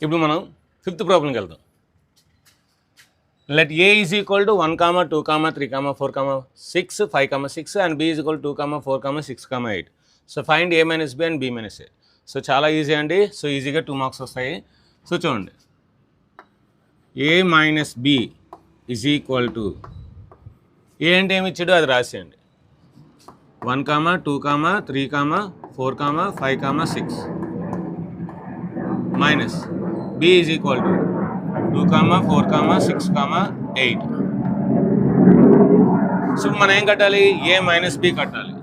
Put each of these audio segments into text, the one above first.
ఇప్పుడు మనం 5th ప్రాబ్లంకి వెళ్దాం. Let a is equal to 1, 2, 3, 4, 6, 5, 6 and b is equal to 2, 4, 6, 8. So find a minus b and b minus a. So చాలా easy అండి. So ఈజీగా 2 marks వస్తాయి. సో చూడండి, a minus b is equal to, A అంటే ఏమి ఇచ్చాడు అది రాసేయండి. 1, 2, 3, 4, 5, 6 minus b is equal to 2, 4, 6, 8. So మనం ఏం కట్టాలి? ఏ మైనస్ బి కట్టాలి.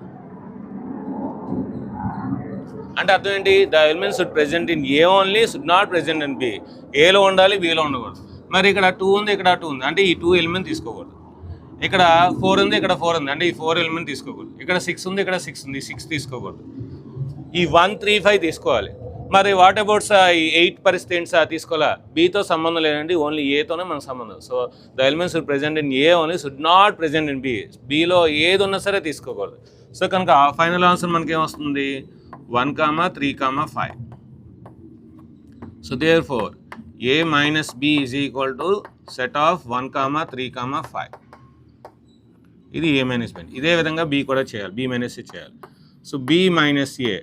అంటే అర్థం ఏంటి? The elements should present in A only, should not present in B. ఏలో ఉండాలి, బిలో ఉండకూడదు. మరి ఇక్కడ 2 ఉంది, ఇక్కడ 2 ఉంది, అంటే ఈ 2 ఎలిమెంట్ తీసుకోకూడదు. ఇక్కడ 4 ఉంది, ఇక్కడ 4 ఉంది, అంటే ఈ 4 ఎలిమెంట్ తీసుకోకూడదు. ఇక్కడ 6 ఉంది, ఇక్కడ 6 ఉంది, 6 తీసుకోకూడదు. ఈ 1, 3, 5 తీసుకోవాలి. మరి వాట్ అబౌట్ ఈ 8 పరిస్థితి ఏంటి సార్? తీసుకోవాలా? బీతో సంబంధం లేదండి, ఓన్లీ ఏతోనే మనకు సంబంధం. So the elements should present in A only, should not present in B. బీలో ఏది ఉన్నా సరే తీసుకోకూడదు. సో కనుక ఫైనల్ ఆన్సర్ మనకి ఏమొస్తుంది? 1, 3, 5. So therefore A minus B is equal to set of 1, 3, 5. ఇది ఏ మైనస్ బి. ఇదే విధంగా బి కూడా చేయాలి, బి మైనస్ ఏ చేయాలి. సో బి మైనస్ ఏ,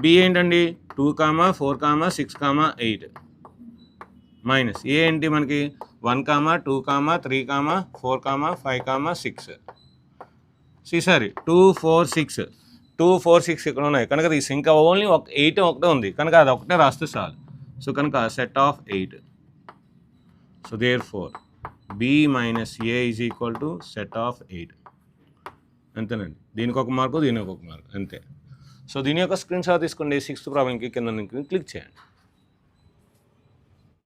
బి ఏంటండి? 2, 4, 6, 8 మైనస్ ఏ ఏంటి మనకి? 1, 2, 3, 4, 5, 6. ఈసారి 2, 4, 6, 2, 4, 6 ఇక్కడ ఉన్నాయి కనుక తీసి ఇంకా ఓన్లీ 8 ఒకటే ఉంది కనుక అది ఒకటే రాస్తే చాలు. సో కనుక set of 8. So therefore B minus A is equal to set of 8. అంతేనండి. దీనికి ఒక మార్కు, దీనికి ఒక మార్కు, అంతే. సో దీని యొక్క స్క్రీన్ షాట్ తీసుకోండి. 6th ప్రాబ్లంకి కింద క్లిక్ చేయండి.